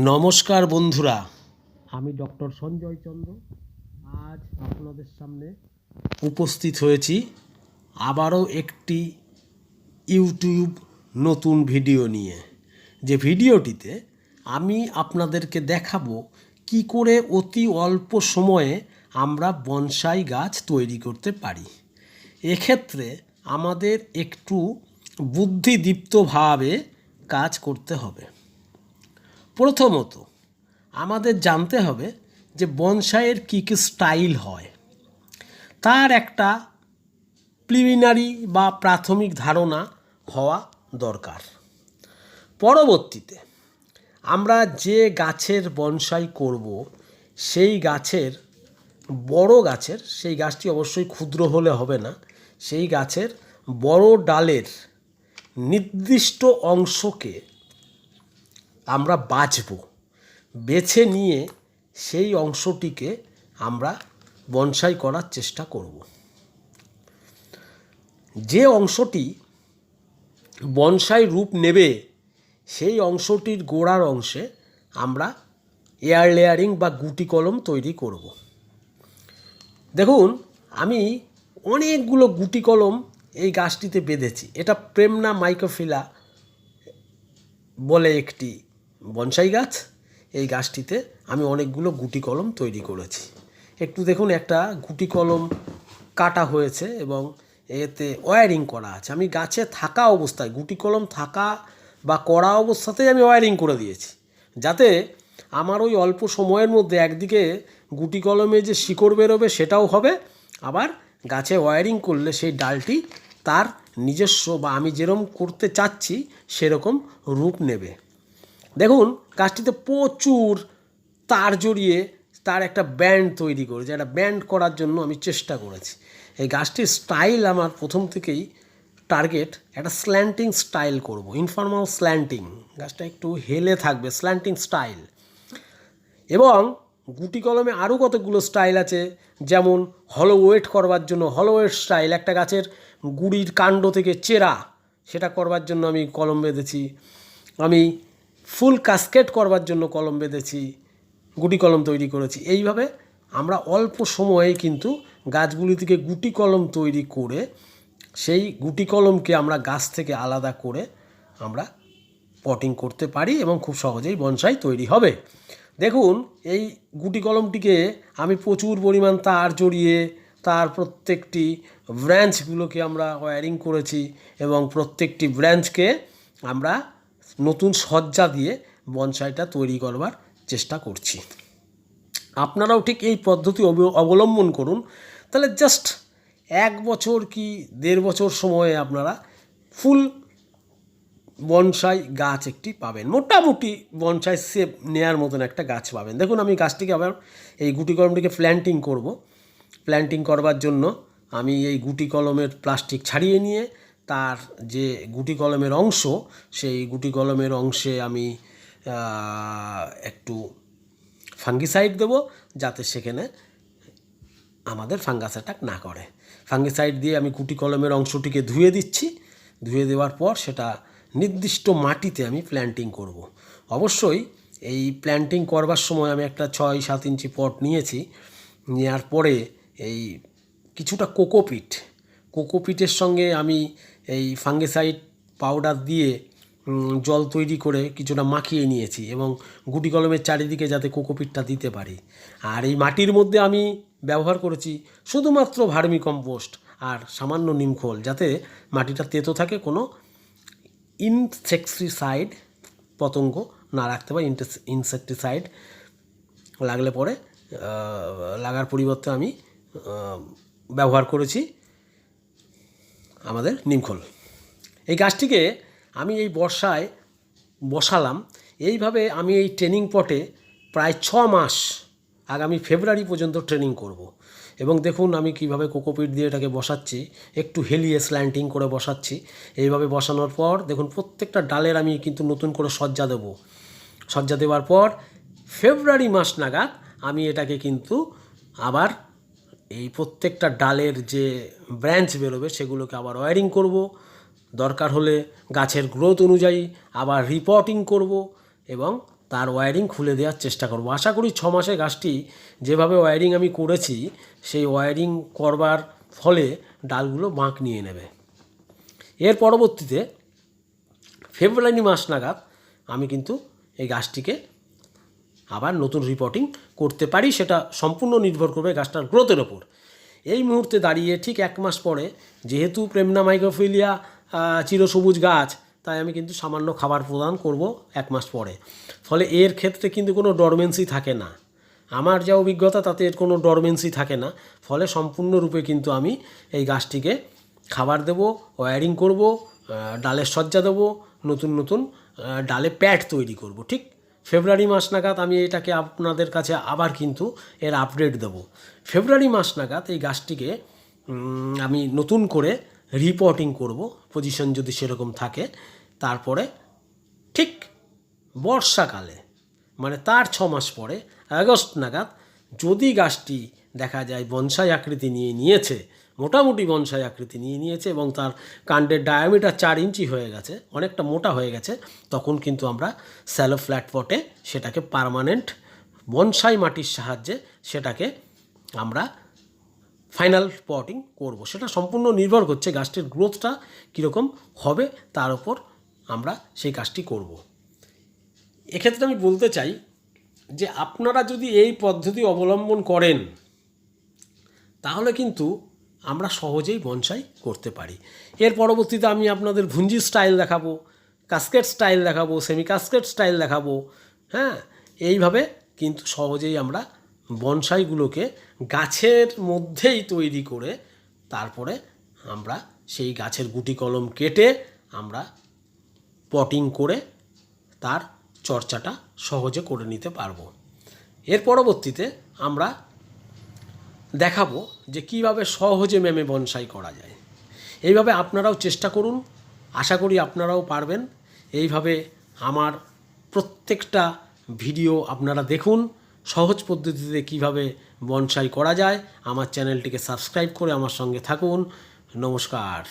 নমস্কার বন্ধুরা, আমি ডক্টর সঞ্জয় চন্দ্র আজ আপনাদের সামনে উপস্থিত হয়েছি আবারও একটি ইউটিউব নতুন ভিডিও নিয়ে। যে ভিডিওটিতে আমি আপনাদেরকে দেখাবো কি করে অতি অল্প সময়ে আমরা বনসাই গাছ তৈরি করতে পারি। এক্ষেত্রে আমাদের একটু বুদ্ধিদীপ্তভাবে কাজ করতে হবে। প্রথমত আমাদের জানতে হবে যে বনসাইয়ের কী কী স্টাইল হয়, তার একটা প্রিলিমিনারি বা প্রাথমিক ধারণা হওয়া দরকার। পরবর্তীতে আমরা যে গাছের বনসাই করব সেই গাছের সেই গাছটি অবশ্যই ক্ষুদ্র হলে হবে না, সেই গাছের বড় ডালের নির্দিষ্ট অংশকে আমরা বেছে নিয়ে সেই অংশটিকে আমরা বনসাই করার চেষ্টা করব। যে অংশটি বনসাই রূপ নেবে সেই অংশটির গোড়ার অংশে আমরা এয়ার লেয়ারিং বা গুটি কলম তৈরি করব। দেখুন, আমি অনেকগুলো গুটি কলম এই গাছটিতে বেঁধেছি। এটা প্রেমনা মাইক্রোফিলা বলে একটি বনসাই গাছ। এই গাছটিতে আমি অনেকগুলো গুটি কলম তৈরি করেছি। একটু দেখুন, একটা গুটি কলম কাটা হয়েছে এবং এতে ওয়্যারিং করা আছে। আমি গাছে থাকা অবস্থায়, গুটি কলম থাকা বা করা অবস্থাতেই আমি ওয়্যারিং করে দিয়েছি, যাতে আমার ওই অল্প সময়ের মধ্যে একদিকে গুটি কলমে যে শিকড় বেরোবে সেটাও হবে, আবার গাছে ওয়্যারিং করলে সেই ডালটি তার নিজস্ব বা আমি যেরকম করতে চাচ্ছি সেরকম রূপ নেবে। দেখুন, গাছটিতে প্রচুর তার জড়িয়ে তার একটা ব্যান্ড তৈরি করেছে। একটা ব্যান্ড করার জন্য আমি চেষ্টা করেছি। এই গাছটির স্টাইল আমার প্রথম থেকেই টার্গেট একটা স্ল্যান্টিং স্টাইল করব, ইনফর্মাল স্ল্যান্টিং। গাছটা একটু হেলে থাকবে, স্ল্যান্টিং স্টাইল। এবং গুটি কলমে আরও কতগুলো স্টাইল আছে, যেমন হলো ওয়েট করবার জন্য হলো ওয়েট স্টাইল, একটা গাছের গুড়ির কাণ্ড থেকে চেরা সেটা করবার জন্য আমি কলম বেঁধেছি। আমি ফুল কাস্কেট করবার জন্য কলম বেঁধেছি, গুটি কলম তৈরি করেছি। এইভাবে আমরা অল্প সময়ে কিন্তু গাছগুলি থেকে গুটি কলম তৈরি করে সেই গুটি কলমকে আমরা গাছ থেকে আলাদা করে আমরা পটিং করতে পারি এবং খুব সহজেই বনসাই তৈরি হবে। দেখুন, এই গুটি কলমটিকে আমি প্রচুর পরিমাণ তার জড়িয়ে তার প্রত্যেকটি ব্রাঞ্চগুলোকে আমরা ওয়্যারিং করেছি এবং প্রত্যেকটি ব্রাঞ্চকে আমরা নতুন সজ্জা দিয়ে বনসাইটা তৈরি করবার চেষ্টা করছি। আপনারাও ঠিক এই পদ্ধতি অবলম্বন করুন, তাহলে জাস্ট 1 বছর কি 1.5 বছর সময়ে আপনারা ফুল বনসাই গাছ একটি পাবেন, মোটামুটি বনসাই শেপ নেওয়ার মতন একটা গাছ পাবেন। দেখুন, আমি গাছটিকে আবার এই গুটি কলমটিকে প্ল্যান্টিং করব। প্ল্যান্টিং করবার জন্য আমি এই গুটি কলমের প্লাস্টিক ছাড়িয়ে নিয়ে তার যে গুটি কলমের অংশ, সেই গুটি কলমের অংশে আমি একটু ফাঙ্গিসাইড দেবো, যাতে সেখানে আমাদের ফাঙ্গাস অ্যাটাক না করে। ফাঙ্গিসাইড দিয়ে আমি গুটি কলমের অংশটিকে ধুয়ে দিচ্ছি। ধুয়ে দেওয়ার পর সেটা নির্দিষ্ট মাটিতে আমি প্ল্যান্টিং করব। অবশ্যই এই প্ল্যান্টিং করবার সময় আমি একটা 6-7 ইঞ্চি পট নিয়েছি। নেওয়ার পরে এই কিছুটা কোকোপিটের সঙ্গে আমি এই ফাঙ্গিসাইড পাউডার দিয়ে জল তৈরি করে কিছুটা মাখিয়ে নিয়েছি এবং গুটি কলমের চারিদিকে যাতে কোকোপিটটা দিতে পারি। আর এই মাটির মধ্যে আমি ব্যবহার করেছি শুধুমাত্র ভার্মি কম্পোস্ট আর সামান্য নিমখোল, যাতে মাটিটা তেতো থাকে, কোনো ইনসেক্টিসাইড পতঙ্গ না রাখতে পারে। ইনসেক্টিসাইড লাগলে পরে লাগার পরিবর্তে আমি ব্যবহার করেছি আমাদের নিমখোল। এই গাছটিকে আমি এই বর্ষায় বসালাম। এইভাবে আমি এই ট্রেনিং পটে প্রায় 6 মাস আগামী ফেব্রুয়ারি পর্যন্ত ট্রেনিং করব। এবং দেখুন আমি কিভাবে কোকোপিট দিয়ে এটাকে বসাচ্ছি, একটু হেলিয়ে স্ল্যান্টিং করে বসাচ্ছি। এইভাবে বসানোর পর দেখুন, প্রত্যেকটা ডালের আমি কিন্তু নতুন করে সজ্জা দেবো। সজ্জা দেওয়ার পর ফেব্রুয়ারি মাস নাগাদ আমি এটাকে কিন্তু আবার এই প্রত্যেকটা ডালের যে ব্রাঞ্চ বেরোবে সেগুলোকে আবার ওয়্যারিং করব। দরকার হলে গাছের গ্রোথ অনুযায়ী আবার রিপোর্টিং করব এবং তার ওয়্যারিং খুলে দেওয়ার চেষ্টা করব। আশা করি 6 মাসে গাছটি যেভাবে ওয়্যারিং আমি করেছি সেই ওয়্যারিং করবার ফলে ডালগুলো বাঁক নিয়ে নেবে। এর পরবর্তীতে ফেব্রুয়ারি মাস নাগাদ আমি কিন্তু এই গাছটিকে আবার নতুন রিপোর্টিং করতে পারি, সেটা সম্পূর্ণ নির্ভর করবে গাছটার গ্রোথের ওপর। এই মুহূর্তে দাঁড়িয়ে ঠিক 1 মাস পরে, যেহেতু প্রেমনা মাইক্রোফিলিয়া চিরসবুজ গাছ, তাই আমি কিন্তু সামান্য খাবার প্রদান করব 1 মাস পরে। ফলে এর ক্ষেত্রে কিন্তু কোনো ডরমেন্সি থাকে না, আমার যা অভিজ্ঞতা তাতে এর কোনো ডরমেন্সি থাকে না। ফলে সম্পূর্ণরূপে কিন্তু আমি এই গাছটিকে খাবার দেব, ওয়্যারিং করব, ডালের সজ্জা দেবো, নতুন নতুন ডালে প্যাড তৈরি করব। ঠিক ফেব্রুয়ারি মাস নাগাদ আমি এটাকে আপনাদের কাছে আবার কিন্তু এর আপডেট দেব। ফেব্রুয়ারি মাস নাগাদ এই গাছটিকে আমি নতুন করে রিপোর্টিং করব, পজিশন যদি সেরকম থাকে। তারপরে ঠিক বর্ষাকালে, মানে তার 6 মাস পরে আগস্ট নাগাদ, যদি গাছটি দেখা যায় বনসাই আকৃতি নিয়েছে, মোটামুটি বনসাই আকৃতি নিয়েছে এবং তার কাণ্ডের ডায়ামিটার 4 ইঞ্চি হয়ে গেছে, অনেকটা মোটা হয়ে গেছে, তখন কিন্তু আমরা স্যালো ফ্ল্যাট পটে সেটাকে পার্মানেন্ট বনসাই মাটির সাহায্যে সেটাকে আমরা ফাইনাল পটিং করব। সেটা সম্পূর্ণ নির্ভর করছে গাছটির গ্রোথটা কীরকম হবে, তার উপর আমরা সেই কাজটি করব। এক্ষেত্রে আমি বলতে চাই যে আপনারা যদি এই পদ্ধতি অবলম্বন করেন তাহলে কিন্তু আমরা সহজেই বনসাই করতে পারি। এর পরবর্তীতে আমি আপনাদের ভুঞ্জি স্টাইল দেখাবো, কাস্কেট স্টাইল দেখাবো, সেমি কাস্কেট স্টাইল দেখাবো। হ্যাঁ, এইভাবে কিন্তু সহজেই আমরা বনসাইগুলোকে গাছের মধ্যেই তৈরি করে তারপরে আমরা সেই গাছের গুটি কলম কেটে আমরা পটিং করে তার চর্চাটা সহজে করে নিতে পারবো। এর পরবর্তীতে আমরা দেখাবো যে কীভাবে সহজে মেমে বনসাই করা যায়। এইভাবে আপনারাও চেষ্টা করুন, আশা করি আপনারাও পারবেন। এইভাবে আমার প্রত্যেকটা ভিডিও আপনারা দেখুন, সহজ পদ্ধতিতে কিভাবে বনসাই করা যায়। আমার চ্যানেলটিকে সাবস্ক্রাইব করে আমার সঙ্গে থাকুন। নমস্কার।